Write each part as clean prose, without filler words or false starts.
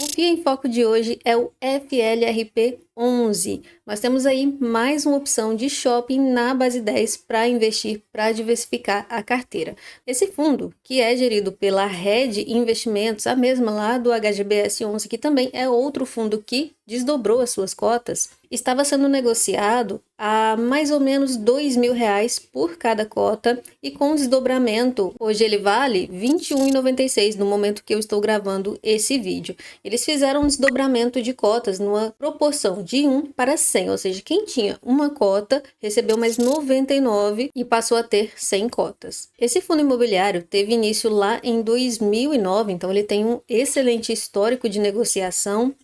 O FIA em Foco de hoje é o FLRP11. Nós temos aí mais uma opção de shopping na base 10 para investir, para diversificar a carteira. Esse fundo, que é gerido pela Red Investimentos, a mesma lá do HGBS 11, que também é outro fundo que desdobrou as suas cotas, estava sendo negociado a mais ou menos R$ 2.000 por cada cota e com desdobramento, hoje ele vale R$ 21,96 no momento que eu estou gravando esse vídeo. Eles fizeram um desdobramento de cotas numa proporção de 1 para 100, ou seja, quem tinha uma cota recebeu mais 99 e passou a ter 100 cotas. Esse fundo imobiliário teve início lá em 2009, então ele tem um excelente histórico de negociação.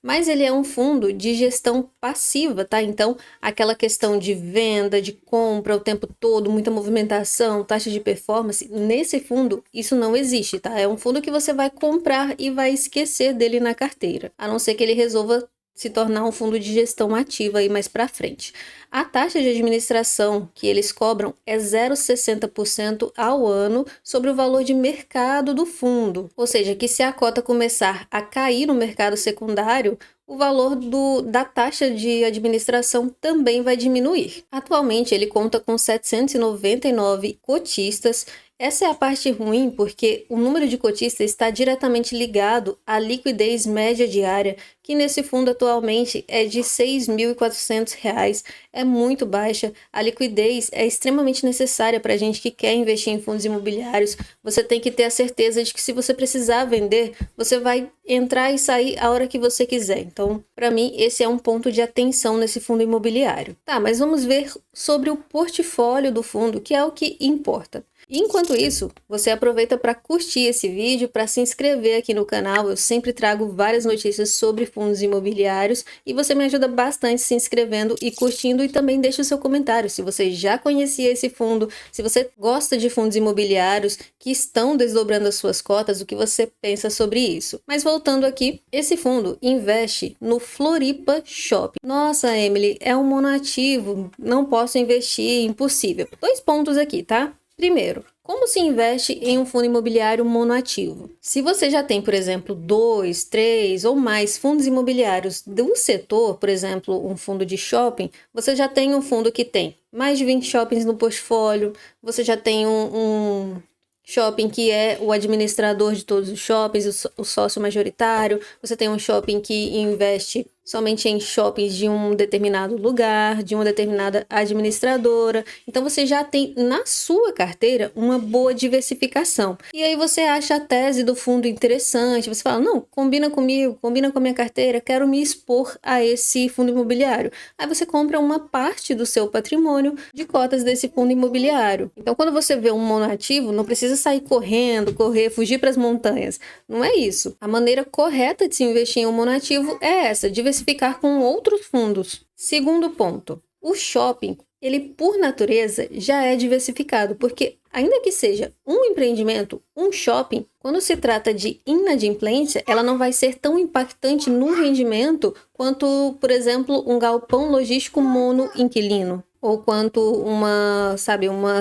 Mas ele é um fundo de gestão passiva, tá? Então, aquela questão de venda, de compra o tempo todo, muita movimentação, taxa de performance, nesse fundo isso não existe, tá? É um fundo que você vai comprar e vai esquecer dele na carteira, a não ser que ele resolva se tornar um fundo de gestão ativa aí mais para frente. A taxa de administração que eles cobram é 0,60% ao ano sobre o valor de mercado do fundo. Ou seja, que se a cota começar a cair no mercado secundário, o valor da taxa de administração também vai diminuir. Atualmente, ele conta com 799 cotistas. Essa é a parte ruim, porque o número de cotistas está diretamente ligado à liquidez média diária, que nesse fundo atualmente é de R$ 6.400. É muito baixa. A liquidez é extremamente necessária para a gente que quer investir em fundos imobiliários. Você tem que ter a certeza de que se você precisar vender, você vai entrar e sair a hora que você quiser. Então, para mim, esse é um ponto de atenção nesse fundo imobiliário. Tá, mas vamos ver sobre o portfólio do fundo, que é o que importa. Enquanto isso, você aproveita para curtir esse vídeo, para se inscrever aqui no canal. Eu sempre trago várias notícias sobre fundos imobiliários e você me ajuda bastante se inscrevendo e curtindo, e também deixa o seu comentário se você já conhecia esse fundo, se você gosta de fundos imobiliários que estão desdobrando as suas cotas, o que você pensa sobre isso. Mas voltando aqui, esse fundo investe no Floripa Shopping. Nossa, Emily, é um monoativo, não posso investir, impossível. 2 pontos aqui, tá? Primeiro, como se investe em um fundo imobiliário monoativo? Se você já tem, por exemplo, 2, 3 ou mais fundos imobiliários do setor, por exemplo, um fundo de shopping, você já tem um fundo que tem mais de 20 shoppings no portfólio, você já tem um shopping que é o administrador de todos os shoppings, o sócio majoritário, você tem um shopping que investe somente em shoppings de um determinado lugar, de uma determinada administradora. Então você já tem na sua carteira uma boa diversificação. E aí você acha a tese do fundo interessante, você fala, não, combina comigo, combina com a minha carteira, quero me expor a esse fundo imobiliário. Aí você compra uma parte do seu patrimônio de cotas desse fundo imobiliário. Então quando você vê um monoativo, não precisa sair correndo, fugir para as montanhas. Não é isso. A maneira correta de se investir em um monoativo é essa, diversificar com outros fundos. Segundo ponto, o shopping, ele por natureza já é diversificado, porque ainda que seja um empreendimento, um shopping, quando se trata de inadimplência, ela não vai ser tão impactante no rendimento quanto, por exemplo, um galpão logístico mono-inquilino. Ou quanto uma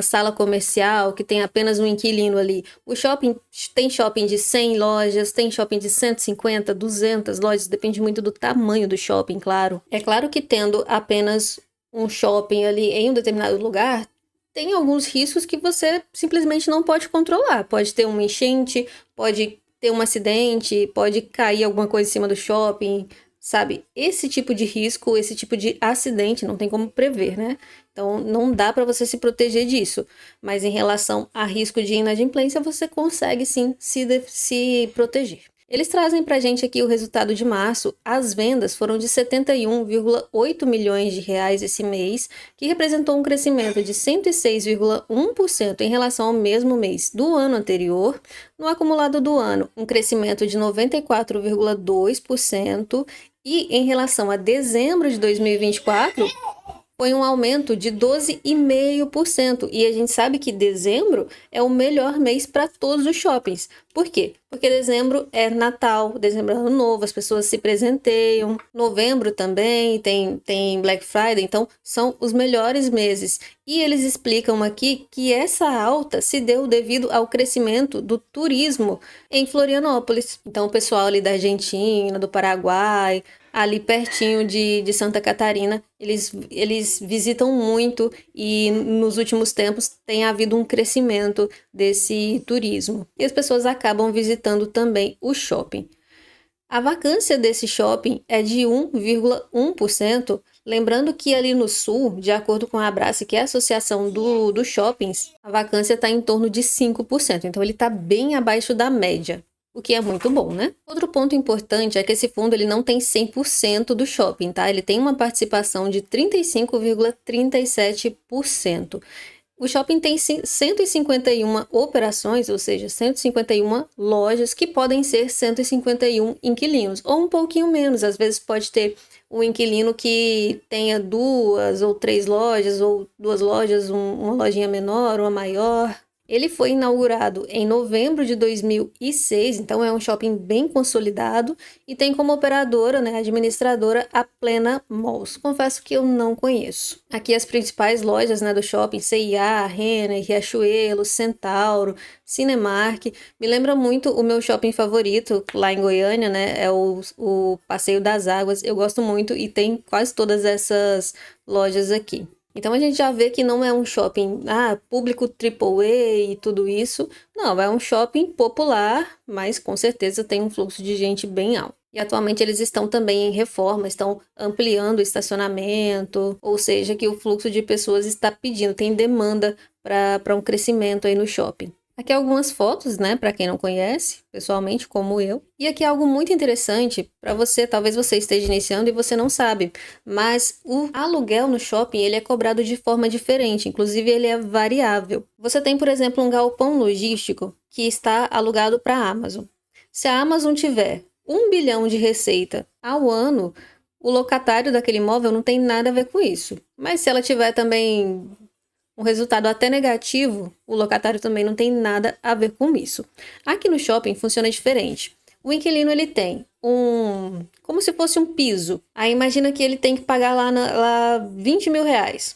sala comercial que tem apenas um inquilino ali. O shopping tem shopping de 100 lojas, tem shopping de 150, 200 lojas, depende muito do tamanho do shopping, claro. É claro que tendo apenas um shopping ali em um determinado lugar, tem alguns riscos que você simplesmente não pode controlar. Pode ter uma enchente, pode ter um acidente, pode cair alguma coisa em cima do shopping, sabe? Esse tipo de risco, esse tipo de acidente não tem como prever, né? Então não dá para você se proteger disso. Mas em relação a risco de inadimplência, você consegue sim se proteger. Eles trazem para a gente aqui o resultado de março. As vendas foram de 71,8 milhões de reais esse mês, que representou um crescimento de 106,1% em relação ao mesmo mês do ano anterior. No acumulado do ano, um crescimento de 94,2%. E em relação a dezembro de 2024, foi um aumento de 12,5%. E a gente sabe que dezembro é o melhor mês para todos os shoppings. Por quê? Porque dezembro é Natal, dezembro é Ano Novo, as pessoas se presenteiam. Novembro também tem Black Friday, então são os melhores meses. E eles explicam aqui que essa alta se deu devido ao crescimento do turismo em Florianópolis. Então o pessoal ali da Argentina, do Paraguai, ali pertinho de Santa Catarina, eles visitam muito e nos últimos tempos tem havido um crescimento desse turismo. E as pessoas acabam visitando também o shopping. A vacância desse shopping é de 1,1%, lembrando que ali no sul, de acordo com a Abrace, que é a associação dos shoppings, a vacância está em torno de 5%, então ele está bem abaixo da média. O que é muito bom, né? Outro ponto importante é que esse fundo ele não tem 100% do shopping, tá? Ele tem uma participação de 35,37%. O shopping tem 151 operações, ou seja, 151 lojas que podem ser 151 inquilinos, ou um pouquinho menos. Às vezes pode ter um inquilino que tenha 2 ou 3 lojas, ou 2 lojas, uma lojinha menor, uma maior. Ele foi inaugurado em novembro de 2006, então é um shopping bem consolidado e tem como operadora, né, administradora, a Plena Malls. Confesso que eu não conheço. Aqui as principais lojas, né, do shopping, C&A, Renner, Riachuelo, Centauro, Cinemark. Me lembra muito o meu shopping favorito lá em Goiânia, né, é o Passeio das Águas. Eu gosto muito e tem quase todas essas lojas aqui. Então a gente já vê que não é um shopping público AAA e tudo isso. Não, é um shopping popular, mas com certeza tem um fluxo de gente bem alto. E atualmente eles estão também em reforma, estão ampliando o estacionamento, ou seja, que o fluxo de pessoas está pedindo, tem demanda para um crescimento aí no shopping. Aqui algumas fotos, né, para quem não conhece, pessoalmente, como eu. E aqui algo muito interessante para você, talvez você esteja iniciando e você não sabe, mas o aluguel no shopping, ele é cobrado de forma diferente, inclusive ele é variável. Você tem, por exemplo, um galpão logístico que está alugado para a Amazon. Se a Amazon tiver 1 bilhão de receita ao ano, o locatário daquele imóvel não tem nada a ver com isso. Mas se ela tiver também um resultado até negativo, o locatário também não tem nada a ver com isso. Aqui no shopping funciona diferente. O inquilino ele tem como se fosse um piso. Aí imagina que ele tem que pagar lá 20 mil reais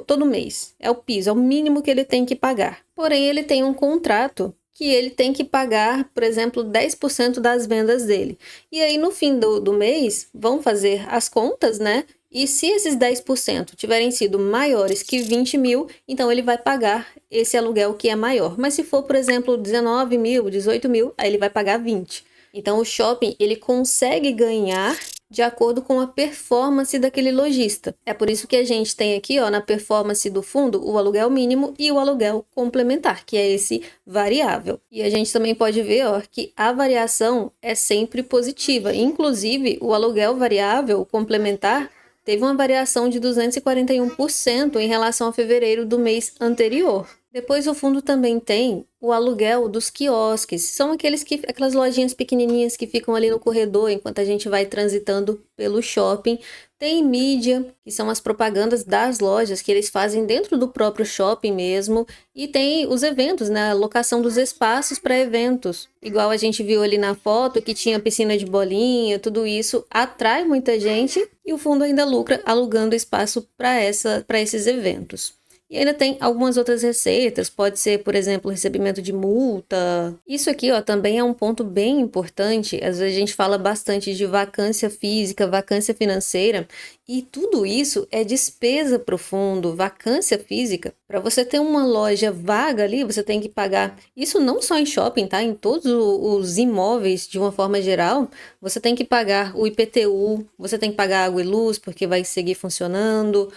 todo mês. É o piso, é o mínimo que ele tem que pagar. Porém, ele tem um contrato que ele tem que pagar, por exemplo, 10% das vendas dele. E aí no fim do mês, vão fazer as contas, né? E se esses 10% tiverem sido maiores que 20 mil, então ele vai pagar esse aluguel que é maior. Mas se for, por exemplo, 19 mil, 18 mil, aí ele vai pagar 20. Então o shopping, ele consegue ganhar de acordo com a performance daquele lojista. É por isso que a gente tem aqui, ó, na performance do fundo, o aluguel mínimo e o aluguel complementar, que é esse variável. E a gente também pode ver, ó, que a variação é sempre positiva. Inclusive, o aluguel variável complementar teve uma variação de 241% em relação a fevereiro do mês anterior. Depois o fundo também tem o aluguel dos quiosques. São aquelas lojinhas pequenininhas que ficam ali no corredor enquanto a gente vai transitando pelo shopping. Tem mídia, que são as propagandas das lojas que eles fazem dentro do próprio shopping mesmo. E tem os eventos, né? A locação dos espaços para eventos. Igual a gente viu ali na foto, que tinha piscina de bolinha, tudo isso atrai muita gente. E o fundo ainda lucra alugando espaço para esses eventos. E ainda tem algumas outras receitas, pode ser, por exemplo, recebimento de multa. Isso aqui, ó, também é um ponto bem importante. Às vezes a gente fala bastante de vacância física, vacância financeira, e tudo isso é despesa para o fundo, vacância física. Para você ter uma loja vaga ali, você tem que pagar, isso não só em shopping, tá? Em todos os imóveis, de uma forma geral, você tem que pagar o IPTU, você tem que pagar água e luz, porque vai seguir funcionando.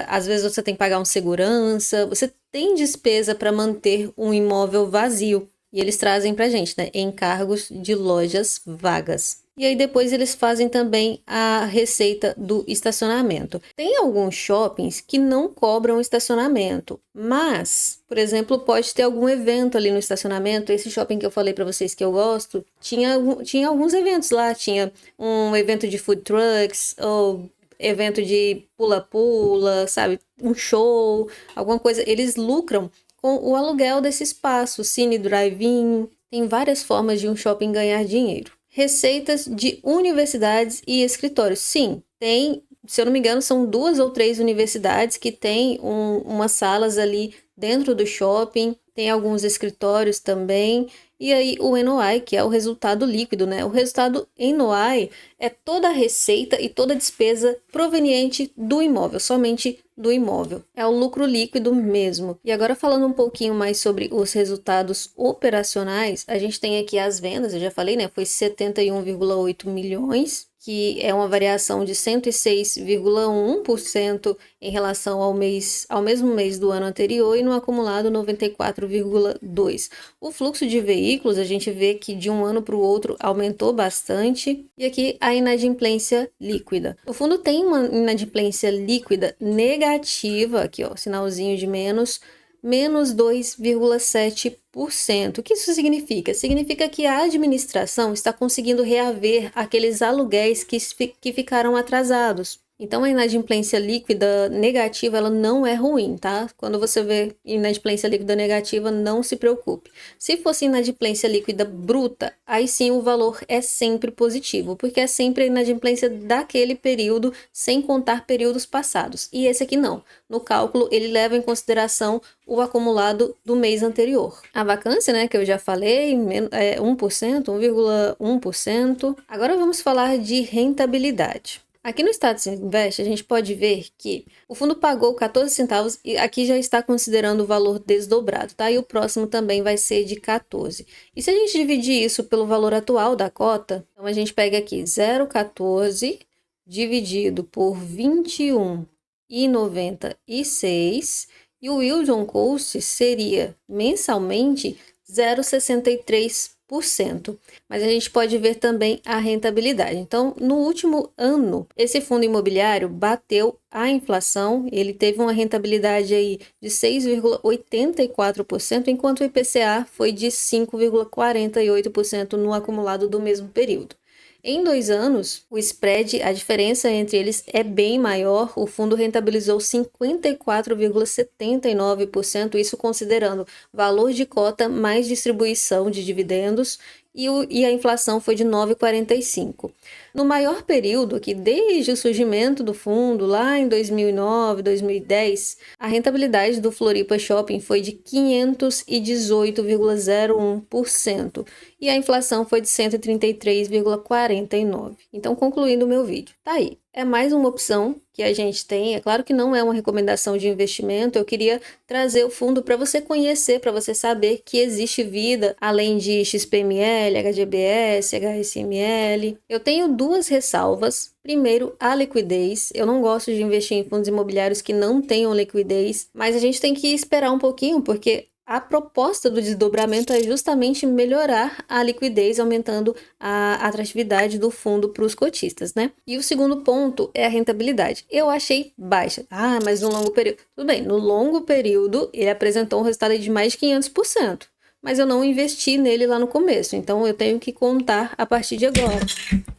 Às vezes você tem que pagar um segurança, você tem despesa para manter um imóvel vazio. E eles trazem para a gente, né, encargos de lojas vagas. E aí depois eles fazem também a receita do estacionamento. Tem alguns shoppings que não cobram estacionamento, mas, por exemplo, pode ter algum evento ali no estacionamento. Esse shopping que eu falei para vocês que eu gosto, tinha alguns eventos lá, tinha um evento de food trucks, ou evento de pula-pula, sabe? Um show, alguma coisa. Eles lucram com o aluguel desse espaço, cine drive-in. Tem várias formas de um shopping ganhar dinheiro. Receitas de universidades e escritórios. Sim, tem, se eu não me engano, são 2 ou 3 universidades que têm umas salas ali dentro do shopping. Tem alguns escritórios também. E aí o NOI, que é o resultado líquido, né? O resultado NOI é toda a receita e toda a despesa proveniente do imóvel, somente do imóvel. É o lucro líquido mesmo. E agora falando um pouquinho mais sobre os resultados operacionais, a gente tem aqui as vendas, eu já falei, né? Foi 71,8 milhões, que é uma variação de 106,1% em relação ao mesmo mês do ano anterior, e no acumulado 94,2%. O fluxo de veículos, a gente vê que de um ano para o outro aumentou bastante. E aqui a inadimplência líquida. O fundo tem uma inadimplência líquida negativa, aqui ó, sinalzinho de menos 2,7%. O que isso significa? Significa que a administração está conseguindo reaver aqueles aluguéis que ficaram atrasados. Então, a inadimplência líquida negativa, ela não é ruim, tá? Quando você vê inadimplência líquida negativa, não se preocupe. Se fosse inadimplência líquida bruta, aí sim o valor é sempre positivo, porque é sempre a inadimplência daquele período, sem contar períodos passados. E esse aqui não. No cálculo, ele leva em consideração o acumulado do mês anterior. A vacância, né, que eu já falei, é 1%, 1,1%. Agora vamos falar de rentabilidade. Aqui no Status Invest, a gente pode ver que o fundo pagou 14 centavos e aqui já está considerando o valor desdobrado, tá? E o próximo também vai ser de 14. E se a gente dividir isso pelo valor atual da cota, então a gente pega aqui 0,14 dividido por 21,96 e o yield on cost seria mensalmente 0,63%. Mas a gente pode ver também a rentabilidade. Então, no último ano, esse fundo imobiliário bateu a inflação, ele teve uma rentabilidade aí de 6,84%, enquanto o IPCA foi de 5,48% no acumulado do mesmo período. Em 2 anos, o spread, a diferença entre eles é bem maior. O fundo rentabilizou 54,79%, isso considerando valor de cota mais distribuição de dividendos, e a inflação foi de 9,45%. No maior período, aqui desde o surgimento do fundo, lá em 2009, 2010, a rentabilidade do Floripa Shopping foi de 518,01% e a inflação foi de 133,49%. Então, concluindo o meu vídeo, tá aí. É mais uma opção que a gente tem. É claro que não é uma recomendação de investimento. Eu queria trazer o fundo para você conhecer, para você saber que existe vida além de XPML, HGBS, HSML. Eu tenho 2 ressalvas. Primeiro, a liquidez. Eu não gosto de investir em fundos imobiliários que não tenham liquidez, mas a gente tem que esperar um pouquinho, porque a proposta do desdobramento é justamente melhorar a liquidez, aumentando a atratividade do fundo para os cotistas, né? E o segundo ponto é a rentabilidade. Eu achei baixa. Ah, mas no longo período... Tudo bem, no longo período ele apresentou um resultado de mais de 500%. Mas eu não investi nele lá no começo, então eu tenho que contar a partir de agora.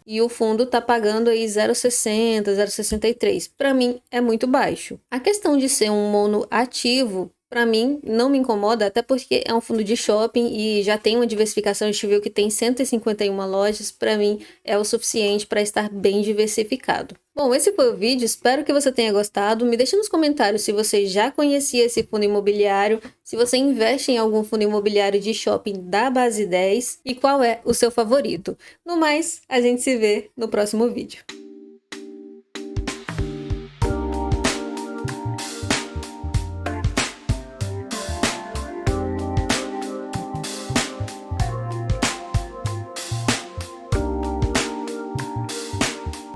E o fundo está pagando aí 0,60, 0,63. Para mim é muito baixo. A questão de ser um mono ativo, para mim, não me incomoda, até porque é um fundo de shopping e já tem uma diversificação. A gente viu que tem 151 lojas, para mim é o suficiente para estar bem diversificado. Bom, esse foi o vídeo, espero que você tenha gostado. Me deixe nos comentários se você já conhecia esse fundo imobiliário, se você investe em algum fundo imobiliário de shopping da Base 10 e qual é o seu favorito. No mais, a gente se vê no próximo vídeo.